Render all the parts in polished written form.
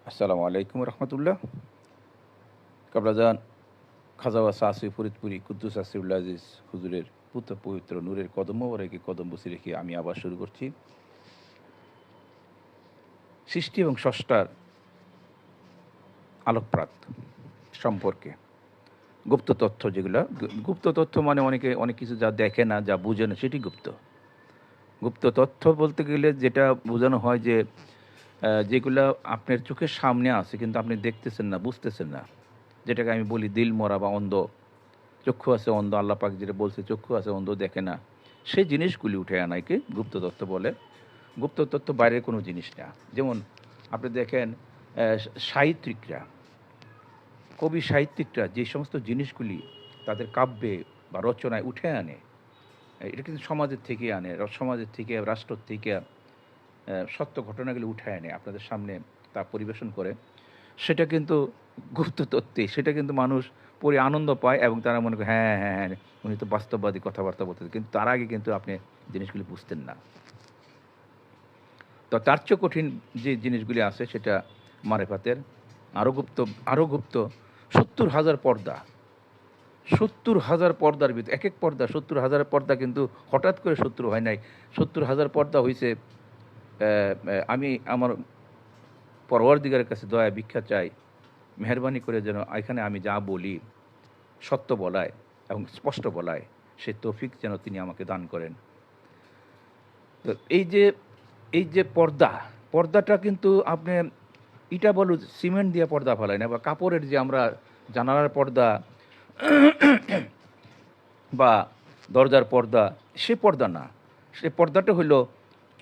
আসসালামু আলাইকুম রহমতুল্লাহ। কাবলাজান খাজা ওয়াসা আসি ফরিদপুরি কুদ্দুস আসিউল্লা আজিজ হুজুরের পুত্র পবিত্র নূরের কদম মোবারকে কদম বসে রেখে আমি আবার শুরু করছি সৃষ্টি এবং স্রষ্টার আলোকপ্রাত সম্পর্কে গুপ্ত তথ্য যেগুলো। গুপ্ত তথ্য মানে অনেকে অনেক কিছু যা দেখে না, যা বুঝে না, সেটি গুপ্ত। গুপ্ত তথ্য বলতে গেলে যেটা বোঝানো হয় যে যেগুলো আপনার চোখের সামনে আছে কিন্তু আপনি দেখতেছেন না, বুঝতেছেন না, যেটাকে আমি বলি দিল মরা বা অন্ধ। চক্ষু আছে অন্ধ, আল্লাহ পাক যেটা বলছে চক্ষু আছে অন্ধ দেখে না, সেই জিনিসগুলি উঠে আনাকে গুপ্ত তত্ত্ব বলে। গুপ্ত তত্ত্ব বাইরের কোনো জিনিস না। যেমন আপনি দেখেন সাহিত্যিকরা, কবি সাহিত্যিকরা যে সমস্ত জিনিসগুলি তাদের কাব্যে বা রচনায় উঠে আনে, এটা কিন্তু সমাজের থেকে আনে, সমাজের থেকে, রাষ্ট্র থেকে সত্য ঘটনাগুলি উঠে আনে আপনাদের সামনে তা পরিবেশন করে। সেটা কিন্তু গুপ্ত তত্ত্বে, সেটা কিন্তু মানুষ পড়ে আনন্দ পায় এবং তারা মনে করে হ্যাঁ হ্যাঁ হ্যাঁ উনি তো বাস্তববাদী কথাবার্তা বলতেন, কিন্তু তার আগে কিন্তু আপনি জিনিসগুলি বুঝতেন না। তো তার চেয়ে কঠিন যে জিনিসগুলি আছে সেটা মারেফাতের আরও গুপ্ত 70,000 পর্দা, 70,000 পর্দার ভিতরে এক এক পর্দা 70,000 পর্দা কিন্তু হঠাৎ করে 70 হয় নাই। 70,000 পর্দা হয়েছে। আমি আমার পরওয়ারদিগারের কাছে দয়া ভিক্ষা চাই, মেহরবানি করে যেন এখানে আমি যা বলি সত্য বলায় এবং স্পষ্ট বলায় সে তৌফিক যেন তিনি আমাকে দান করেন। তো এই যে পর্দাটা কিন্তু আপনি ইটা বলু সিমেন্ট দিয়ে পর্দা ফেলায় না, বা কাপড়ের যে আমরা জানালার পর্দা বা দরজার পর্দা, সে পর্দা না। সে পর্দাটা হইল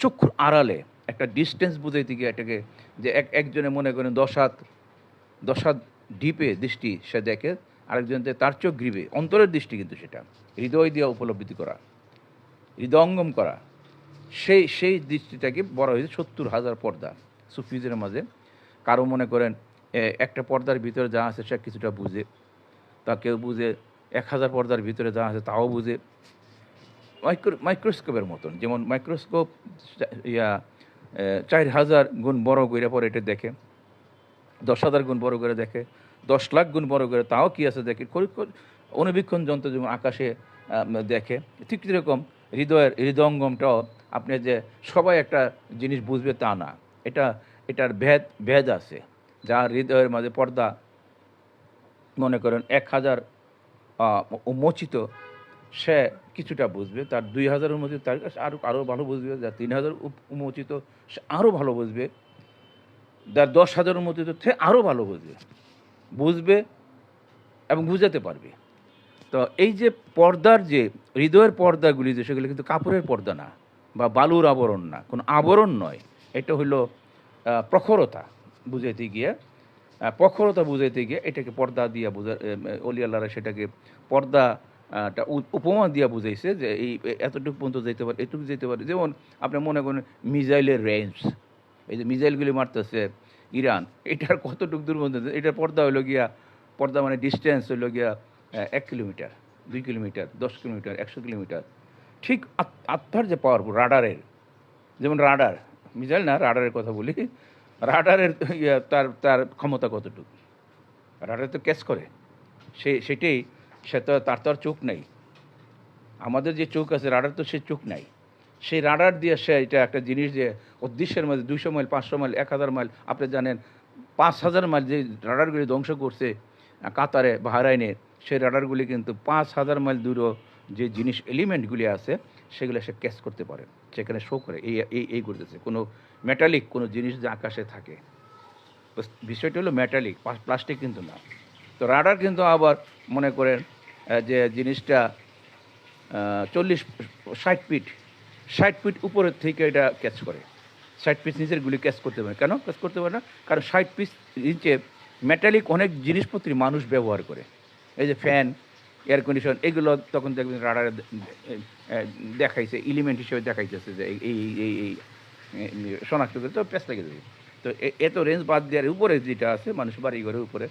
চক্ষুর আড়ালে একটা ডিস্টেন্স বুঝাইতে গিয়ে এটাকে, যে একজনে মনে করেন 10 হাত ডিপে দৃষ্টি সে দেখে, আরেকজনতে তার চোখ গ্রীবে, অন্তরের দৃষ্টি কিন্তু সেটা হৃদয় দিয়ে উপলব্ধি করা, হৃদয়ঙ্গম করা, সেই দৃষ্টিটাকে বড় হয়েছে 70,000 পর্দা সুফিজের মাঝে। কারো মনে করেন একটা পর্দার ভিতরে যা আছে সে কিছুটা বুঝে, তা কেউ বুঝে 1,000 পর্দার ভিতরে যা আছে তাও বুঝে। মাইক্রোস্কোপের মতন, যেমন মাইক্রোস্কোপ 4,000 গুণ বড় করে পরে এটা দেখে, 10,000 গুণ বড় করে দেখে, 10 লাখ গুণ বড় করে তাও কি আছে দেখে। অনুবীক্ষণ যন্ত্র যেমন আকাশে দেখে, ঠিক যেরকম হৃদয়ঙ্গমটাও আপনি যে সবাই একটা জিনিস বুঝবে তা না। এটার ভেদ আছে। যার হৃদয়ের মাঝে পর্দা মনে করেন 1,000 উন্মোচিত, সে কিছুটা বুঝবে। তার 2,000 উন্মোচিত তার কাছে আরও ভালো বুঝবে। যার 3,000 উন্মোচিত সে আরও ভালো বুঝবে। যার 10,000 উন্মোচিত সে আরও ভালো বুঝবে এবং বুঝাতে পারবে। তো এই যে পর্দার যে হৃদয়ের পর্দাগুলি, যে সেগুলো কিন্তু কাপড়ের পর্দা না বা বালুর আবরণ না, কোনো আবরণ নয়। এটা হলো প্রখরতা বুঝাইতে গিয়ে, এটাকে পর্দা দিয়া অলি আল্লাহরা সেটাকে পর্দা উপমা দিয়া বুঝাইছে যে এই এতটুকু পর্যন্ত যেতে পারে, এটুকু যেতে পারে। যেমন আপনি মনে করেন মিসাইলের রেঞ্জ, এই যে মিসাইলগুলি মারতেছে ইরান, এটার কতটুকু দূর পর্যন্ত, এটার পর্দা হইলো গিয়া, পর্দা মানে ডিস্টেন্স হইলো গিয়া 1 কিলোমিটার, 2 কিলোমিটার, 10 কিলোমিটার, 100 কিলোমিটার। ঠিক আত্মার যে পাওয়ারফুল রাডারের, যেমন রাডার, মিসাইল না, রাডারের কথা বলি। রাডারের তার তার ক্ষমতা কতটুকু, রাডার তো ক্যাচ করে, সেটাই। সে তো তার তো আর চোখ নেই। আমাদের যে চোখ আছে, রাডার তো সে চোখ নাই। সেই রাডার দিয়ে সে এটা একটা জিনিস যে অদৃশ্যের মধ্যে 200 মাইল, 500 মাইল, 1,000 মাইল, আপনি জানেন 5,000 মাইল যে রাডারগুলি ধ্বংস করছে কাতারে, বাহরাইনে, সেই রাডারগুলি কিন্তু 5,000 মাইল দূরও যে জিনিস এলিমেন্টগুলি আছে সেগুলো সে ক্যাচ করতে পারে, সেখানে শো করে এই করতেছে। কোনো মেটালিক কোনো জিনিস যে আকাশে থাকে, বিষয়টা হলো মেটালিক, প্লাস্টিক কিন্তু না। তো রাডার কিন্তু আবার মনে করেন যে জিনিসটা 60 ফিট, 60 ফিট উপরের থেকে এটা ক্যাচ করে। 60 ফিট নিচের গুলি ক্যাচ করতে পারে। কেন ক্যাচ করতে পারে না? কারণ 60 ফিট নিচে মেটালিক অনেক জিনিসপত্রই মানুষ ব্যবহার করে। এই যে ফ্যান, এয়ার কন্ডিশন, এগুলো তখন দেখবেন রাডারে দেখাইছে, এলিমেন্ট হিসেবে দেখাইতেছে যে এই এই এই শনাক্ত করে, তো প্যাচ লেগে যাবে। তো এত রেঞ্জ বাদ দেওয়ার উপরে যেটা আছে মানুষ বাড়ি ঘরের উপরে,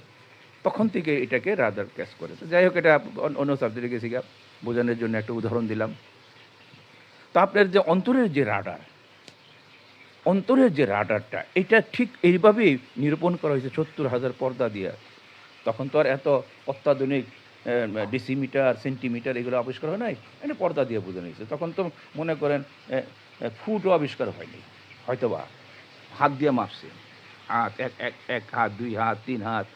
তখন থেকে এটাকে রাডার ক্যাচ করে। তো যাই হোক, এটা অন্য সাবজেক্টে গেছি গা, বোঝানোর জন্য একটা উদাহরণ দিলাম। তো আপনার যে অন্তরের যে রাডার, অন্তরের যে রাডারটা, এটা ঠিক এইভাবেই নিরূপণ করা হয়েছে ৭০,০০০ পর্দা দিয়ে। তখন তো আর এত অত্যাধুনিক ডিসিমিটার, সেন্টিমিটার এগুলো আবিষ্কার হয় নাই, এটা পর্দা দিয়ে বোঝানো হয়েছে। তখন তো মনে করেন ফুটও আবিষ্কার হয়নি, হয়তোবা হাত দিয়ে মাপছে, হাত এক এক এক হাত, ২ হাত, ৩ হাত,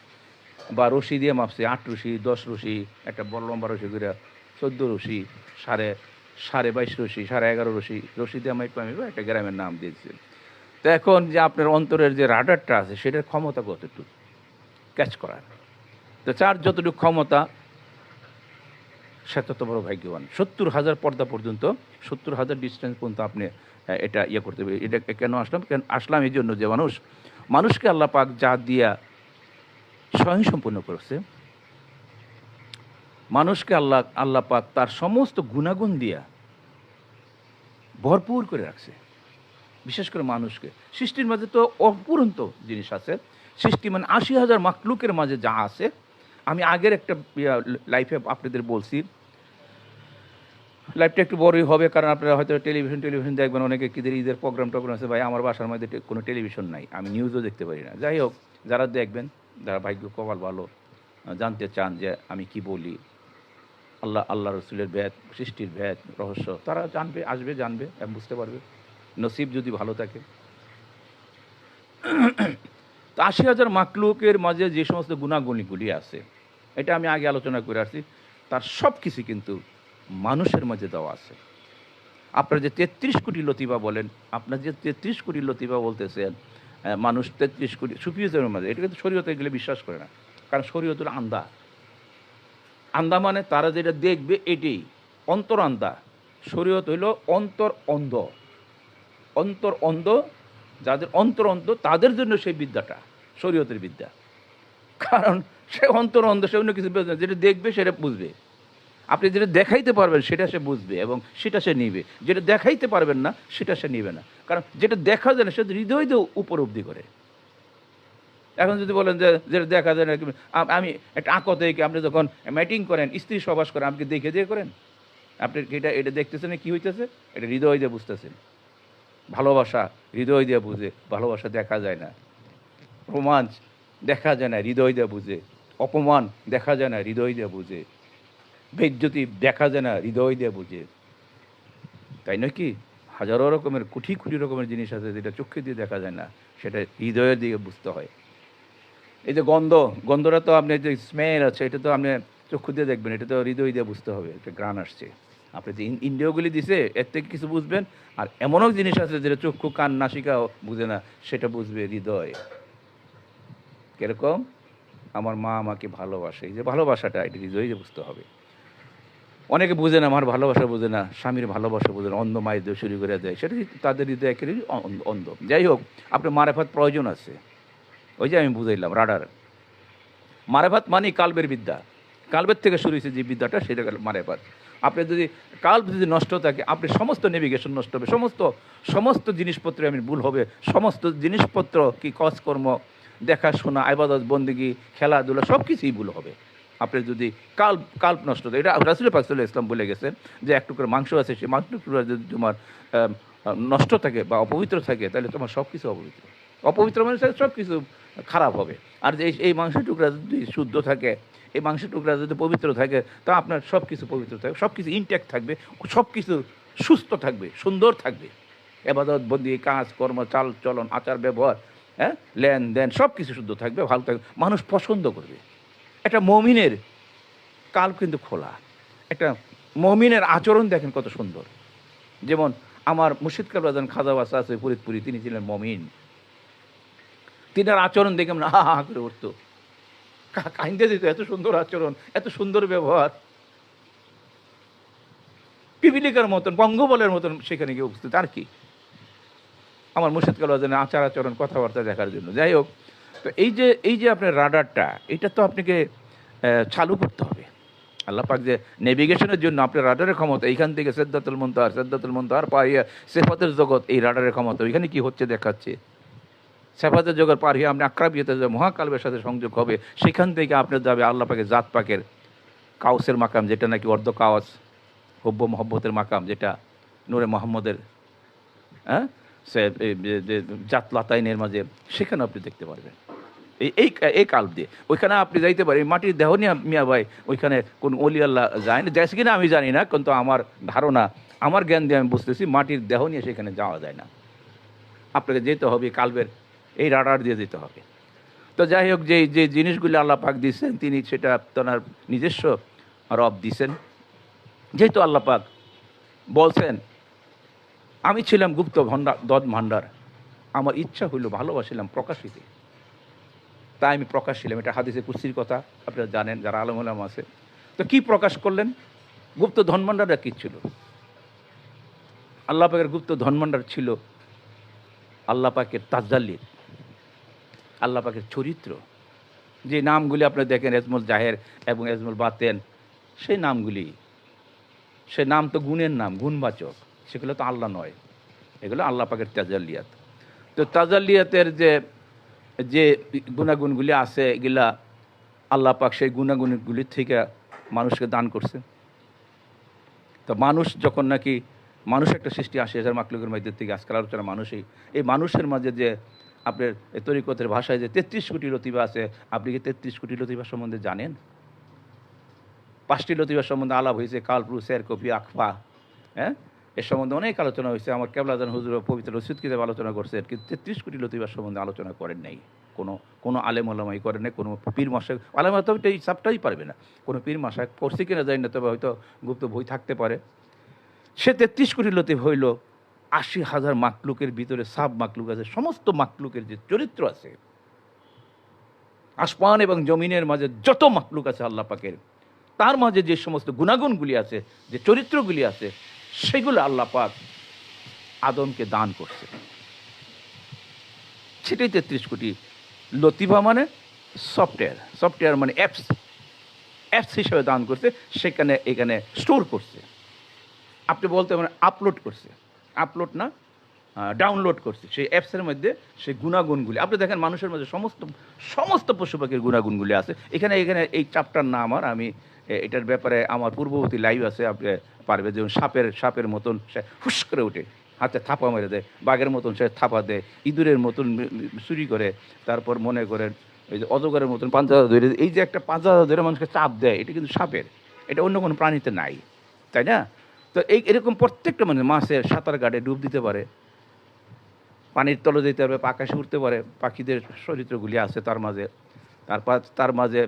বা রশি দিয়ে মাপছে, ৮ রশি, ১০ রশি, একটা বড় লম্বা রশি করে ১৪ রশি, সাড়ে ২২ রশি, ১১.৫ রশি, রশি দিয়ে মাইপা একটা গ্রামের নাম দিয়েছে। তো এখন যে আপনার অন্তরের যে রাডারটা আছে সেটার ক্ষমতা কতটুকু ক্যাচ করার, তো যার যতটুকু ক্ষমতা সে তত বড় ভাগ্যবান। ৭০,০০০ পর্দা পর্যন্ত, ৭০,০০০ ডিস্টেন্স পর্যন্ত আপনি এটা ইয়ে করতে হবে। এটা কেন আসলাম এই জন্য যে মানুষকে আল্লাহ পাক যা দিয়া স্বয়ংসম্পূর্ণ করেছে, মানুষকে আল্লাহ পাক তার সমস্ত গুণাগুণ দিয়া ভরপুর করে রাখছে। বিশেষ করে মানুষকে, সৃষ্টির মাঝে তো অপুরন্ত জিনিস আছে। সৃষ্টি মানে ৮০,০০০ মাকলুকের মাঝে যা আছে, আমি আগের একটা লাইফে আপনাদের বলছি, লাইফটা একটু বড়ই হবে কারণ আপনারা হয়তো টেলিভিশন দেখবেন, অনেকে কিদের ঈদের প্রোগ্রাম আছে। ভাই আমার বাসার মধ্যে কোনো টেলিভিশন নাই, আমি নিউজও দেখতে পারি না। যাই হোক, যারা দেখবেন, যারা ভাগ্য কপাল ভালো, জানতে চান যে আমি কি বলি, আল্লাহ রসুলের ভেদ, সৃষ্টির ভেদ, রহস্য, তারা জানবে এবং বুঝতে পারবে, নসিব যদি ভালো থাকে। তো ৮০,০০০ মাকলুকের মাঝে যে সমস্ত গুণাগুণিগুলি আছে, এটা আমি আগে আলোচনা করে আসছি, তার সব কিছু কিন্তু মানুষের মাঝে দেওয়া আছে। আপনারা যে ৩৩ কোটি লতিফা বলেন, আপনার যে ৩৩ কোটি লতিফা বলতেছেন, মানুষ ৩৩ কোটি সুফিয়তের মাঝে, এটা কিন্তু শরীয়তে এগুলো বিশ্বাস করে না। কারণ শরীয়ত হলো আন্দা মানে তারা যেটা দেখবে এটাই অন্তর আন্দা। শরীয়ত হইল অন্তর অন্ধ, যাদের অন্তর অন্ধ তাদের জন্য সেই বিদ্যাটা শরীয়তের বিদ্যা। কারণ সে অন্তর অন্ধ, সে অন্য কিছু বুঝবে, যেটা দেখবে সেটা বুঝবে। আপনি যেটা দেখাইতে পারবেন সেটা সে বুঝবে এবং সেটা সে নিবে, যেটা দেখাইতে পারবেন না সেটা সে নিবে না। কারণ যেটা দেখা যায় না সে হৃদয় দিয়ে উপলব্ধি করে। এখন যদি বলেন যে যেটা দেখা যায় না, আমি একটা আঁকতে, আপনি যখন ম্যাটিং করেন, স্ত্রী সবাস করেন, আপনি দেখে দিয়ে করেন, আপনি এটা দেখতেছেন কি হইতেছে, এটা হৃদয় দিয়ে বুঝতেছেন। ভালোবাসা হৃদয় দিয়ে বুঝে, ভালোবাসা দেখা যায় না। রোমাঞ্চ দেখা যায় না, হৃদয় দিয়ে বুঝে। অপমান দেখা যায় না, হৃদয় দিয়ে বুঝে। বেজ্জতি দেখা যায় না, হৃদয় দিয়ে বুঝে। তাই নয় কি? হাজারো রকমের কোটি রকমের জিনিস আছে যেটা চোখে দিয়ে দেখা যায় না, সেটা হৃদয়ের দিকে বুঝতে হয়। এই যে গন্ধটা তো আপনি যে স্মেল আছে, এটা তো আপনি চক্ষু দিয়ে দেখবেন, এটা তো হৃদয় দিয়ে বুঝতে হবে, একটা গ্রান আসছে। আপনি যে ইন্দ্রিয়গুলি দিছে এর থেকে কিছু বুঝবেন, আর এমনও জিনিস আছে যেটা চক্ষু, কান, নাসিকাও বুঝে না, সেটা বুঝবে হৃদয়। কিরকম? আমার মা আমাকে ভালোবাসে, এই যে ভালোবাসাটা, এটা হৃদয় দিয়ে বুঝতে হবে। অনেকে বুঝে না, আমার ভালোবাসা বুঝে না, স্বামীর ভালোবাসা বুঝে না, অন্ধ মায়ের দিয়ে শুরু করে দেয়, সেটা তাদের হৃদয় একেবারেই অন্ধ। যাই হোক, আপনার মারেফাত প্রয়োজন আছে। ওই যে আমি বুঝাইলাম রাডার, মারেফাত মানে কালবের বিদ্যা, কালবের থেকে শুরু হয়েছে যে বিদ্যাটা, সেটা মারেফাত। আপনি যদি কাল্ব যদি নষ্ট থাকে, আপনি সমস্ত নেভিগেশন নষ্ট হবে, সমস্ত জিনিসপত্রে আমি ভুল হবে, সমস্ত জিনিসপত্র কি কাজকর্ম, দেখাশোনা, ইবাদত, বন্দেগী, খেলাধুলা সব কিছুই ভুল হবে। আপনি যদি কাল্ব নষ্ট থাকে, এটা রাসূল পাক সাল্লাল্লাহু আলাইহি ওয়াসাল্লাম বলে গেছেন যে এক টুকরো মাংস আছে, সেই মাংস টুকরা যদি তোমার নষ্ট থাকে বা অপবিত্র থাকে, তাহলে তোমার সব কিছু অপবিত্র মানে সব কিছু খারাপ হবে। আর যে এই মাংসের টুকরা যদি শুদ্ধ থাকে, এই মাংসের টুকরা যদি পবিত্র থাকে, তা আপনার সব কিছু পবিত্র থাকবে, সব কিছু ইনট্যাক্ট থাকবে, সব কিছু সুস্থ থাকবে, সুন্দর থাকবে। ইবাদত, বন্দেগী, কাজ কর্ম, চাল চলন, আচার ব্যবহার, হ্যাঁ, লেনদেন সব কিছু শুদ্ধ থাকবে, ভালো থাকবে, মানুষ পছন্দ করবে। একটা মমিনের কাল কিন্তু খোলা, একটা মমিনের আচরণ দেখেন কত সুন্দর। যেমন আমার মুর্শিদ কাবলাদান খাজা বাসা আছে ফরিদপুরি, তিনি ছিলেন মমিন। তিনার আচরণ দেখে আমরা হা হা করে উঠতো, কাহিন্দে দিত, এত সুন্দর আচরণ, এত সুন্দর ব্যবহার, পিপিলিকার মতন, বঙ্গবলের মতন সেখানে গিয়ে উপস্থিত। আর কি আমার মুর্শিদ কাবলাদানের আচার আচরণ, কথাবার্তা দেখার জন্য। যাই হোক, তো এই যে আপনার রাডারটা, এটা তো আপনাকে চালু করতে হবে। আল্লাহ পাক যে নেভিগেশনের জন্য আপনার রাডারের ক্ষমতা, এইখান থেকে সিদরাতুল মুনতাহার পাহিয়া সিফাতের জগৎ, এই রাডারের ক্ষমতা, ওইখানে কি হচ্ছে দেখাচ্ছে। সিফাতের জগৎ পার হয়ে আপনি আকরাবিয়তে যে মহাকালবের সাথে সংযোগ হবে, সেখান থেকে আপনার যাবে আল্লাহ পাকের জাত পাকের কাউসের মাকাম, যেটা নাকি অর্ধ কাওয়াস, হুব্ব মহব্বতের মাকাম, যেটা নূরে মোহাম্মদের, হ্যাঁ, সে যে জাতলাতাইনের মাঝে, সেখানে আপনি দেখতে পারবেন এই এই কাল্প দিয়ে। ওইখানে আপনি যাইতে পারেন, মাটির দেহ নিয়ে মিয়া ভাই ওইখানে কোন অলি আল্লাহ যায় না, যাইছে কিনা আমি জানি না, কিন্তু আমার ধারণা, আমার জ্ঞান দিয়ে আমি বুঝতেছি মাটির দেহ নিয়ে সেখানে যাওয়া যায় না। আপনাকে যেতে হবে কাল্পের এই রাডার দিয়ে যেতে হবে। তো যাই হোক, যে যে জিনিসগুলি আল্লাহ পাক দিয়েছেন, তিনি সেটা তার নিজস্ব রব দিয়েছেন। যেহেতু আল্লাহ পাক বলছেন, আমি ছিলাম গুপ্ত ভাণ্ডার, আমার ইচ্ছা হইল ভালোবাসিলাম প্রকাশিতে, তাই আমি প্রকাশ ছিলাম। এটা হাদিসে কুদসির কথা, আপনারা জানেন যারা আলেম ওলামা আছে। তো কি প্রকাশ করলেন? গুপ্ত ধনভাণ্ডারটা কী ছিল? আল্লাহ পাকের গুপ্ত ধনভাণ্ডার ছিল আল্লাহ পাকের তাজাল্লির, আল্লাহ পাকের চরিত্র। যে নামগুলি আপনি দেখেন, এজমুল জাহের এবং এজমুল বাতেন, সেই নামগুলি, সে নাম তো গুণের নাম, গুণবাচক, সেগুলো তো আল্লাহ নয়, এগুলো আল্লাহ পাকের তাজাল্লিয়াত। তো তাজাল্লিয়াতের যে যে গুণাগুণগুলি আছে, এগুলা আল্লাহ পাক সেই গুণাগুণগুলির থেকে মানুষকে দান করছে। তো মানুষ যখন নাকি, মানুষ একটা সৃষ্টি ৮০,০০০ মাখলুকের মধ্যে থেকে, আজকাল আলোচনা মানুষই, এই মানুষের মাঝে যে আপনার তরিকতের ভাষায় যে ৩৩ কোটি লতিফা আছে, আপনি কি ৩৩ কোটি লতিফা সম্বন্ধে জানেন? ৫টি লতিফা সম্বন্ধে আলাপ হয়েছে, কালপ্রু, সের কপি, আকফা, হ্যাঁ, এর সম্বন্ধে অনেক আলোচনা হয়েছে। আমার কেবলাজান হুজুর পবিত্র রসিদ কিতাব আলোচনা করছে, কিন্তু ৩৩ কোটি লতিফার সম্বন্ধে আলোচনা করেন নাই কোনো আলেম ওলামাই করেন নাই, কোনো পীর মশাই। আলেম তো এই হিসাবটাই পারবে না, কোনো পীর মশাই করছে কিনা জানি না, তবে হয়তো গুপ্ত বই থাকতে পারে। সে ৩৩ কোটি লতিফ হইল ৮০,০০০ মাকলুকের ভিতরে সাব মাকলুক আছে, সমস্ত মাকলুকের যে চরিত্র আছে, আসমান এবং জমিনের মাঝে যত মাকলুক আছে আল্লাহ পাকের, তার মাঝে যে সমস্ত গুণাগুণগুলি আছে, যে চরিত্রগুলি আছে, সেগুলো আল্লাহ পাক আদমকে দান করছে। সেটাই ৩৩ কোটি লতিফা, মানে সফটওয়্যার মানে অ্যাপস হিসেবে দান করছে, সেখানে এখানে স্টোর করছে। আপনি বলতে মানে আপলোড করছে, আপলোড না, ডাউনলোড করছে সেই অ্যাপসের মধ্যে সেই গুণাগুণগুলি। আপনি দেখেন মানুষের মধ্যে সমস্ত পশু পাখির গুণাগুণগুলি আছে। এখানে এই চ্যাপ্টার না আমার, আমি এটার ব্যাপারে আমার পূর্ববর্তী লাইভ আছে, আপনি পারবে। যেমন সাপের মতন সে হুস করে ওঠে, হাতে থাপা মেরে দেয়, বাঘের মতন সে থাপা দেয়, ইঁদুরের মতন চুরি করে, তারপর মনে করেন এই যে অজগরের মতন পাঞ্জা ধরে, এই যে একটা পাঞ্জা ধরে মানুষকে চাপ দেয়, এটা কিন্তু সাপের, এটা অন্য কোনো প্রাণীতে নাই, তাই না? তো এরকম প্রত্যেকটা মানে মাছের সাঁতার কাটে, ডুব দিতে পারে, পানির তলে যেতে পারবে, আকাশে উঠতে পারে, পাখিদের চরিত্রগুলি আছে তার মাঝে। তার মাঝে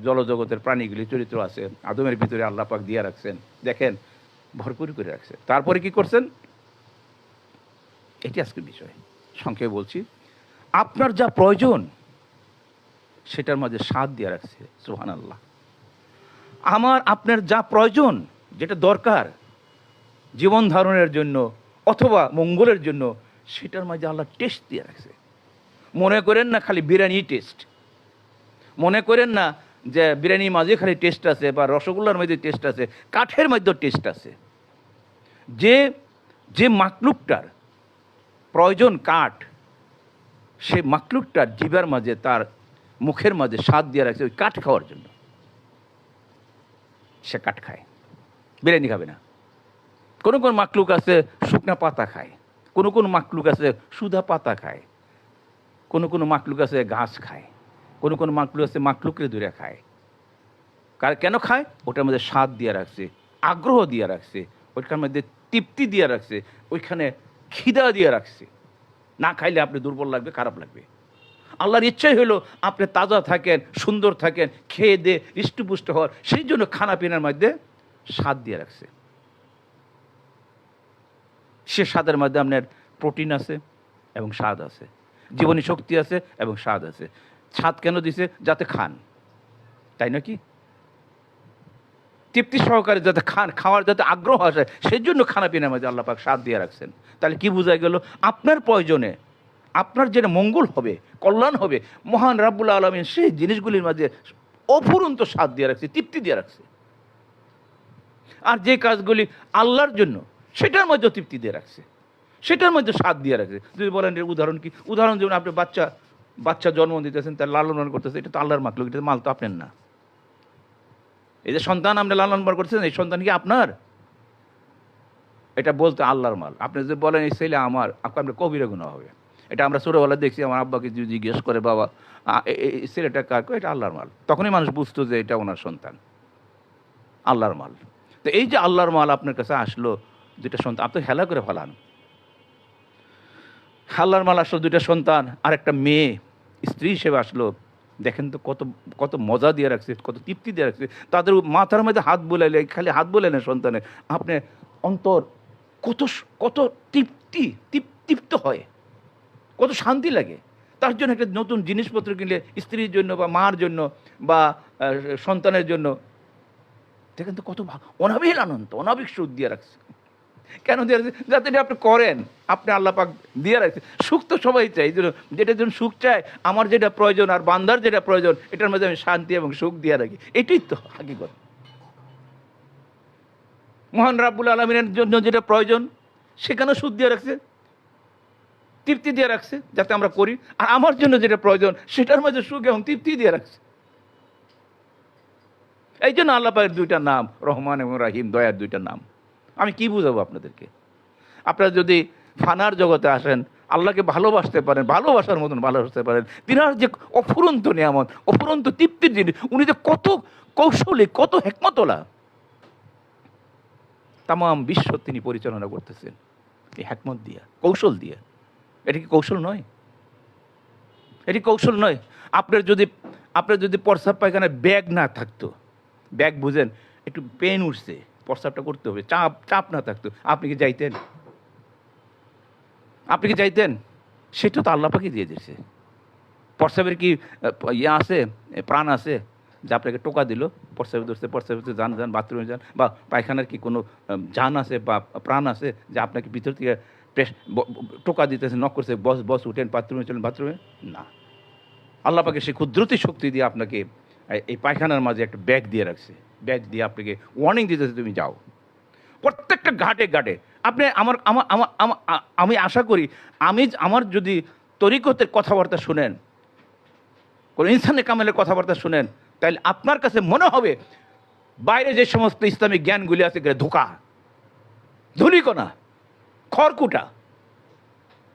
জলজগতের প্রাণীগুলি চরিত্র আছে, আদমের ভিতরে আল্লাহ পাক দিয়ে রাখছেন, দেখেন ভরপুর করে রাখছে। তারপরে কি করছেন, এটি আজকের বিষয়, সংক্ষেপে বলছি। আপনার যা প্রয়োজন সেটার মাঝে স্বাদ দিয়ে রাখছে, সুবহানাল্লাহ। আপনার যা প্রয়োজন, যেটা দরকার জীবন ধারণের জন্য অথবা মঙ্গলের জন্য, সেটার মাঝে আল্লাহ টেস্ট দিয়ে রাখছে। মনে করেন না খালি বিরিয়ানি টেস্ট, মনে করেন না যে বিরিয়ানির মাঝে খালি টেস্ট আছে বা রসগোল্লার মধ্যে টেস্ট আছে, কাঠের মধ্যে টেস্ট আছে। যে মাকলুকটার প্রয়োজন কাঠ, সে মাকলুকটার জিবার মাঝে, তার মুখের মাঝে স্বাদ দিয়ে রাখছে ওই কাঠ খাওয়ার জন্য। সে কাঠ খায়, বিরিয়ানি খাবে না। কোনো মাকলুক আছে শুকনা পাতা খায়, কোনো মাকলুক আছে সুধা পাতা খায়, কোনো মাকলুক আছে ঘাস খায়, কোনো মাকলুক আছে মাকলুকের দূরে খায়। কেন খায়? ওটার মধ্যে স্বাদ দিয়ে রাখছে, আগ্রহ দিয়ে রাখছে, ওইখানের মধ্যে তৃপ্তি দিয়ে রাখছে, ওইখানে খিদা দিয়ে রাখছে। না খাইলে আপনি দুর্বল লাগবে, খারাপ লাগবে। আল্লাহর ইচ্ছাই হলো আপনি তাজা থাকেন, সুন্দর থাকেন, খেয়ে দিয়ে হৃষ্টপুষ্ট হওয়ার, সেই জন্য খানা পিনার মধ্যে স্বাদ দিয়ে রাখছে। সে স্বাদের মধ্যে আপনার প্রোটিন আছে এবং স্বাদ আছে, জীবনী শক্তি আছে এবং স্বাদ আছে। স্বাদ কেন দিছে? যাতে খান, তাই নাকি? তৃপ্তি সহকারে যাতে খান, খাওয়ার যাতে আগ্রহ আসে, সেই জন্য খানা পিনার মধ্যে আল্লাহ পাক স্বাদ দিয়ে রাখছেন। তাহলে কি বোঝা গেল? আপনার প্রয়োজনে, আপনার যেটা মঙ্গল হবে, কল্যাণ হবে, মহান রাব্বুল আলামিন সেই জিনিসগুলির মাঝে অফুরন্ত স্বাদ দিয়ে রাখছে, তৃপ্তি দিয়ে রাখছে। আর যে কাজগুলি আল্লাহর জন্য, সেটার মধ্যে তৃপ্তি দিয়ে রাখছে, সেটার মধ্যে স্বাদ দিয়ে রাখছে। যদি বলেন এর উদাহরণ কি? উদাহরণ যেমন আপনি বাচ্চা জন্ম দিতেছেন, তার লালন পালন করতেছে, এটা তো আল্লাহর মাকলুক, এটা মাল তো আপনার না। এই যে সন্তান আপনি লালন পালন করতেছেন, এই সন্তান কি আপনার? এটা বলতে আল্লাহর মাল। আপনি যদি বলেন এই ছেলে আমার, আপনার কবিরা গুনাহ হবে। এটা আমরা ছোটোবেলা দেখছি, আমার আব্বাকে যদি জিজ্ঞেস করে বাবা এই ছেলেটা কার, এটা আল্লাহর মাল, তখনই মানুষ বুঝতো যে এটা ওনার সন্তান, আল্লাহর মাল। তো এই যে আল্লাহর মাল আপনার কাছে আসলো, দুইটা সন্তান, আপনি হেলা করে ফেলান। আল্লাহর মাল আসলো, দুইটা সন্তান আর একটা মেয়ে স্ত্রী হিসেবে আসলো। দেখেন তো কত কত মজা দিয়ে রাখছে, কত তৃপ্তি দিয়ে রাখছে। তাদের মাথার মধ্যে হাত বোলাইলে, খালি হাত বোলাইলেন সন্তানে, আপনি অন্তর কত কত তৃপ্ত হয়, কত শান্তি লাগে। তার জন্য একটা নতুন জিনিসপত্র কিনলে, স্ত্রীর জন্য বা মার জন্য বা সন্তানের জন্য, দেখেন তো কত অনাবিল আনন্দ, অনাবিক সুখ দিয়ে রাখছে। কেন দিয়ে রাখছে? যাতে এটা আপনি করেন, আপনি আল্লাহ পাক দিয়ে রাখছে। সুখ তো সবাই চাই, যেটার জন্য সুখ চায়, আমার যেটা প্রয়োজন আর বান্দার যেটা প্রয়োজন, এটার মধ্যে আমি শান্তি এবং সুখ দিয়ে রাখি। এটাই তো হাকিকত। মহান রাব্বুল আলামিনের জন্য যেটা প্রয়োজন, সেখানেও সুখ দিয়ে রাখছে, তৃপ্তি দিয়ে রাখছে, যাতে আমরা করি। আর আমার জন্য যেটা প্রয়োজন, সেটার মধ্যে সুখ এবং তৃপ্তি দিয়ে রাখছে। এই জন্য আল্লাহ পাকের দুইটা নাম, রহমান এবং রাহিম, দয়ার দুইটা নাম। আমি কি বুঝাবো আপনাদেরকে? আপনারা যদি ফানার জগতে আসেন, আল্লাহকে ভালোবাসতে পারেন, ভালোবাসার মতন ভালোবাসতে পারেন, তিনার যে অফুরন্ত নিয়ামত, অফুরন্ত তৃপ্তির জিনিস, উনি যে কত কৌশলী, কত হেকমতওয়ালা, তামাম বিশ্ব তিনি পরিচালনা করতেছেন এই হেকমত দিয়া, কৌশল দিয়া। এটা কি কৌশল নয়? এটি কৌশল নয়? আপনার যদি প্রস্রাব পায়খানায় ব্যাগ না থাকতো, ব্যাগ বুঝেন, একটু পেন উঠছে, প্রস্রাবটা করতে হবে, চাপ না থাকতো, আপনি কি যাইতেন? আপনি কি যাইতেন? সেটা তো আল্লাহ পাকই দিয়ে দিয়েছে। প্রস্রাবের কি ইয়ে আছে, প্রাণ আছে যে আপনাকে টোকা দিল, প্রস্রাবে ধরছে, প্রস্রাবে যান, বাথরুমে যান, বা পায়খানার কি কোনো জান আছে বা প্রাণ আছে যে আপনাকে ভিতর থেকে টোকা দিতেছে, নক করছে, বস উঠেন, বাথরুমে চলেন, বাথরুমে? না। আল্লাহ পাকে সে কুদরতি শক্তি দিয়ে আপনাকে এই পায়খানার মাঝে একটা ব্যাগ দিয়ে রাখছে, ব্যাগ দিয়ে আপনাকে ওয়ার্নিং দিতেছে, তুমি যাও। প্রত্যেকটা ঘাটে ঘাটে আপনি আমি আশা করি, আমার যদি তরিকতের কথাবার্তা শুনেন, কোনো ইনসানে কামেলের কথাবার্তা শুনেন, তাহলে আপনার কাছে মনে হবে বাইরে যে সমস্ত ইসলামিক জ্ঞানগুলি আছে, ধোকা, ধুলিকণা, খড়কুটা,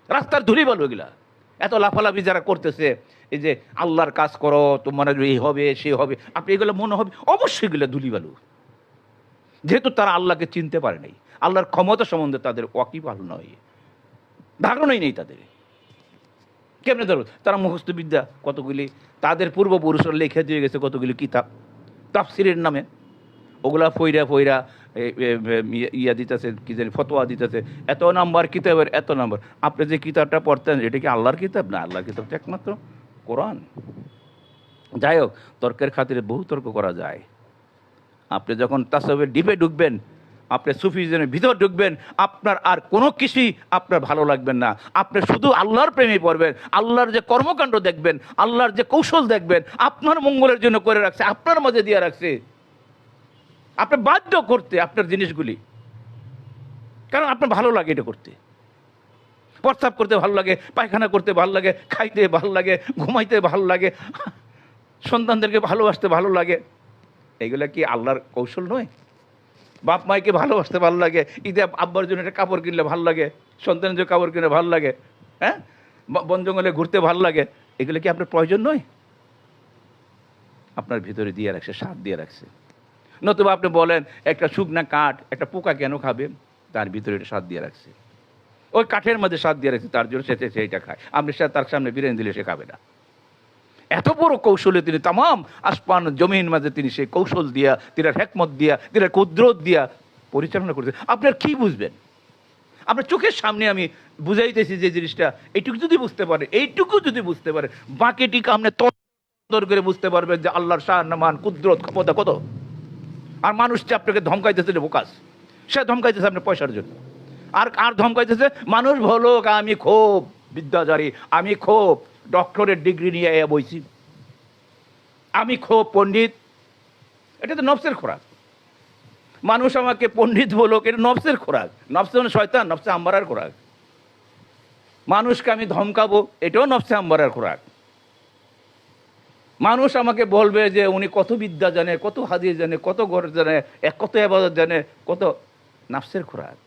রাস্তার ধুলি বালু, এগুলা এত লাফালাফি যারা করতেছে, এই যে আল্লাহর কাজ করো, তোমার এই হবে সে হবে, আপনি এগুলো মনে হবে অবশ্যই এগুলো ধুলি বালু। যেহেতু তারা আল্লাহকে চিনতে পারে নাই, আল্লাহর ক্ষমতা সম্বন্ধে তাদের ওয়াকিবহাল নয়, ধারণাই নেই তাদের। কেমনে ধরো? তারা মুখস্থ বিদ্যা কতগুলি, তাদের পূর্বপুরুষরা লিখে দিয়ে গেছে কতগুলি কিতাব তাফসিরের নামে, ওগুলা ফইরা ইয়া দিতেছে, কি জানি ফতোয়া দিতেছে, এত নাম্বার কিতাবের, এত নাম্বার। আপনি যে কিতাবটা পড়তেন, এটা কি আল্লাহর কিতাব? না, আল্লাহর কিতাব তো একমাত্র কোরআন। যাই হোক, তর্কের খাতিরে বহু তর্ক করা যায়। আপনি যখন তাসাউফের ডিপে ঢুকবেন, আপনি সুফিজমের ভিতর ঢুকবেন, আপনার আর কোনো কিছুই আপনার ভালো লাগবেন না। আপনি শুধু আল্লাহর প্রেমে পড়বেন, আল্লাহর যে কর্মকাণ্ড দেখবেন, আল্লাহর যে কৌশল দেখবেন, আপনার মঙ্গলের জন্য করে রাখছে, আপনার মাঝে দিয়ে রাখছে, আপনি বাধ্য করতে আপনার জিনিসগুলি, কারণ আপনার ভালো লাগে এটা করতে। প্রস্রাব করতে ভালো লাগে, পায়খানা করতে ভালো লাগে, খাইতে ভালো লাগে, ঘুমাইতে ভালো লাগে, সন্তানদেরকে ভালোবাসতে ভালো লাগে। এইগুলা কি আল্লাহর কৌশল নয়? বাপ মাইকে ভালোবাসতে ভালো লাগে, ঈদে আব্বার জন্য একটা কাপড় কিনলে ভালো লাগে, সন্তানের জন্য কাপড় কিনলে ভালো লাগে, হ্যাঁ, বন জঙ্গলে ঘুরতে ভালো লাগে, এগুলো কি আপনার প্রয়োজন নয়? আপনার ভিতরে দিয়ে রাখছে, স্বাদ দিয়ে রাখছে। নতুবা আপনি বলেন একটা শুকনা কাঠ একটা পোকা কেন খাবে? তার ভিতরে এটা স্বাদ দিয়ে রাখছে, ওই কাঠের মধ্যে স্বাদ দিয়ে রাখছে, তার জন্য সেইটা খায়। আপনি তার সামনে বিরিয়ানি দিলে সে খাবে না। এত বড় কৌশলে তিনি তামাম আসমান জমিন মাঝে তিনি সেই কৌশল দিয়া, তিনার হেকমত দিয়া, তিনার কুদরত দিয়া পরিচালনা করছে। আপনার কি বুঝবেন? আপনার চোখের সামনে আমি বুঝাইতেছি যে জিনিসটা, এইটুকু যদি বুঝতে পারে, এইটুকু যদি বুঝতে পারে, বাকিটিকে আপনি তর করে বুঝতে পারবেন যে আল্লাহর শান, কুদরত, ক্ষমতা কত। আর মানুষটা আপনাকে ধমকাইতেছে বোকাস, সে ধমকাইতেছে আপনার পয়সার জন্য। আর ধমকাইতেছে মানুষ ভালো, আমি খুব বিদ্যাচারী, আমি খুব ডক্টরের ডিগ্রি নিয়ে বইছি, আমি খুব পণ্ডিত। এটা তো নফসের খোরাক। মানুষ আমাকে পণ্ডিত বলুক, এটা নফসের খোরাক। নফসে মানে শয়তান, নফসে আম্বারার খোরাক। মানুষকে আমি ধমকাবো, এটাও নফসে আম্বারার খোরাক। মানুষ আমাকে বলবে যে উনি কত বিদ্যা জানে, কত হাদিস জানে, কত ঘর জানে, কত ইবাদত জানে, কত, নফসের খোরাক।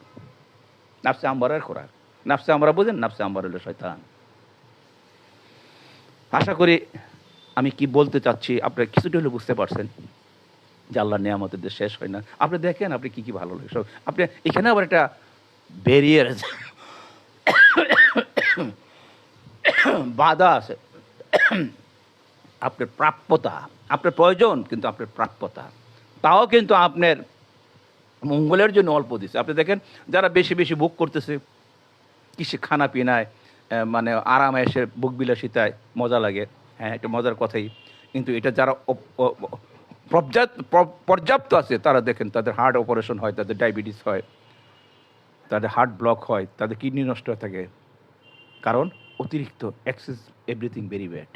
নাফসে আম্বারের খোরাক। নাফসে আমরা বোঝেন, নাফসে আম্বার হলো শয়তান। আশা করি আমি কি বলতে চাচ্ছি আপনারা কিছুটা হলে বুঝতে পারছেন যে আল্লাহর নিয়ামতের যে শেষ হয় না। আপনি দেখেন আপনি কি কি ভালো লাগে সব। আপনি এখানে আবার একটা ব্যারিয়ার আছে, বাধা আছে। আপনার প্রাপ্যতা, আপনার প্রয়োজন, কিন্তু আপনার প্রাপ্যতা তাও কিন্তু আপনার মঙ্গলের জন্য অল্প দিচ্ছে। আপনি দেখেন যারা বেশি বেশি বুক করতেছে কিসে খানা পিনায়, মানে আরামে এসে বুক বিলাসিতায় মজা লাগে, হ্যাঁ এটা মজার কথাই। কিন্তু এটা যারা পর্যাপ্ত আছে তারা দেখেন তাদের হার্ট অপারেশন হয়, তাদের ডায়াবেটিস হয়, তাদের হার্ট ব্লক হয়, তাদের কিডনি নষ্ট হয়ে থাকে। কারণ অতিরিক্ত এক্সেস এভরিথিং ভেরি ব্যাড।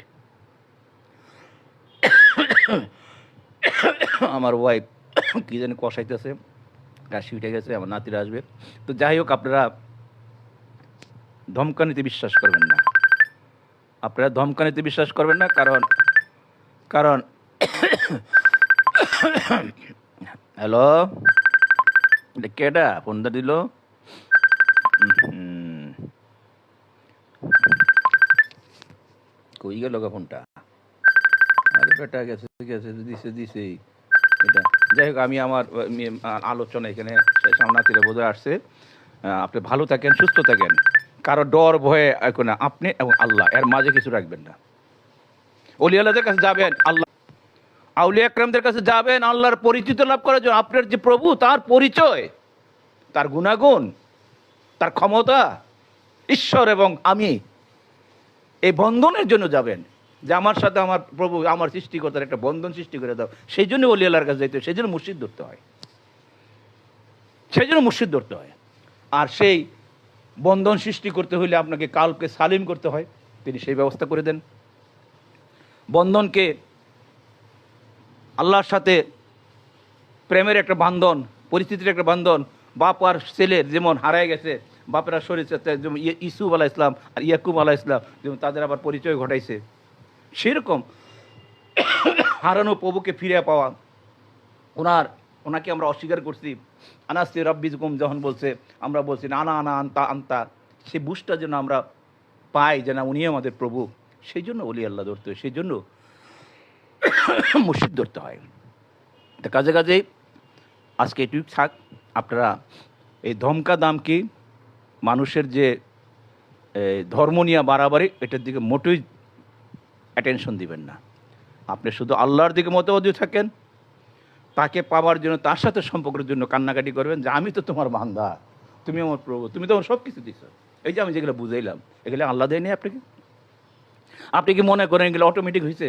আমার ওয়াইফ কী জানি কষাইতেছে, কাশি উঠে গেছে, আমার নাতিরা আসবে। তো যাই হোক, আপনারা ধমকানিতে বিশ্বাস করবেন না, আপনারা ধমকানিতে বিশ্বাস করবেন না। কারণ কারণ হ্যালো, এটা কেডা ফোনটা দিল? কই গেল ফোনটা? আরে বেটা গেছে গেছে, দিছে দিছেই এটা। যাই হোক, আমি আমার আলোচনা এখানে সামনাতিরে বোঝা আসছে। আপনি ভালো থাকেন, সুস্থ থাকেন, কারো ডর ভয়ে এখন না, আপনি এবং আল্লাহ এর মাঝে কিছু রাখবেন না। ওলিয়াদের কাছে যাবেন, আল্লাহ আউলিয়া আকরামদের কাছে যাবেন আল্লাহর পরিচিত লাভ করার জন্য। আপনার যে প্রভু, তার পরিচয়, তার গুণাগুণ, তার ক্ষমতা, ঈশ্বর এবং আমি, এই বন্ধনের জন্য যাবেন। যে আমার সাথে আমার প্রভু, আমার সৃষ্টিকর্তার একটা বন্ধন সৃষ্টি করে দাও। সেই জন্য ওলিয়াল্লাহর কাছে যাইতে হয়, সেই জন্য মুর্শিদ ধরতে হয়, সেই জন্য মুর্শিদ ধরতে হয়। আর সেই বন্ধন সৃষ্টি করতে হলে আপনাকে কালকে সালিম করতে হয়, তিনি সেই ব্যবস্থা করে দেন। বন্ধনকে আল্লাহর সাথে প্রেমের একটা বান্ধন, পরিস্থিতির একটা বান্ধন। বাপ আর ছেলের যেমন হারায় গেছে, বাপেরা শরীর যেমন ইসুফ আলাহ ইসলাম আর ইয়াকুব আলাহ ইসলাম যেমন তাদের আবার পরিচয় ঘটাইছে, সেরকম হারানো প্রভুকে ফিরে পাওয়া। ওনাকে আমরা অস্বীকার করছি। আনাস্তি রব্বিজকুম যখন বলছে, আমরা বলছি না না আনা আন্তা আন্তা, সেই বুঝটা যেন আমরা পাই যে না উনি আমাদের প্রভু। সেই জন্য ওলি আল্লাহ ধরতে হয়, সেই জন্য মুর্শিদ ধরতে হয়। তা কাজে কাজেই আজকে এটুক থাক। আপনারা এই ধমকা দামকি, মানুষের যে ধর্ম নিয়ে বাড়াবাড়ি, এটার দিকে মোটেই অ্যাটেনশন দিবেন না। আপনি শুধু আল্লাহর দিকে মতবাদী থাকেন, তাকে পাওয়ার জন্য, তার সাথে সম্পর্কের জন্য কান্নাকাটি করবেন যে আমি তো তোমার বান্দা, তুমি আমার প্রভু, তুমি তো আমার সব কিছু দিচ্ছ। এই যে আমি যেগুলো বুঝাইলাম, এগুলো আল্লাহ দেয়নি আপনাকে। আপনি কি মনে করেন এগুলো অটোমেটিক হয়েছে?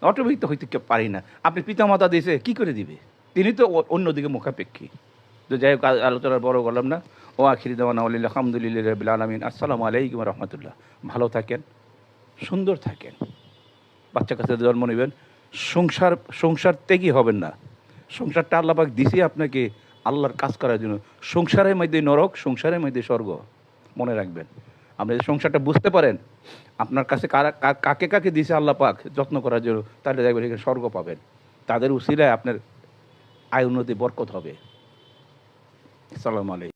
অটোমেটিক তো হইতে পারি না। আপনি পিতামাতা দিয়েছে, কী করে দিবে? তিনি তো অন্যদিকে মুখাপেক্ষী। তো যাই হোক, আলোচনার বড় করলাম না। ও আখিরি দেওয়ানা আলহামদুলিল্লাহ রাব্বিল আলামিন। আসসালামু আলাইকুম রহমতুল্লাহ। ভালো থাকেন, সুন্দর থাকেন, বাচ্চা কাচ্চাদের জন্ম নেবেন। সংসার ত্যাগী হবেন না। সংসারটা আল্লাহ পাক দিছি আপনাকে আল্লাহর কাজ করার জন্য। সংসারের মধ্যে নরক, সংসারের মধ্যে স্বর্গ, মনে রাখবেন। আপনি যদি সংসারটা বুঝতে পারেন, আপনার কাছে কাকে কাকে দিছে আল্লাহ পাক যত্ন করার জন্য, তাহলে দেখবেন এখানে স্বর্গ পাবেন। তাদের উসিলায় আপনার আয় উন্নতি বরকত হবে। আসসালামু আলাইকুম।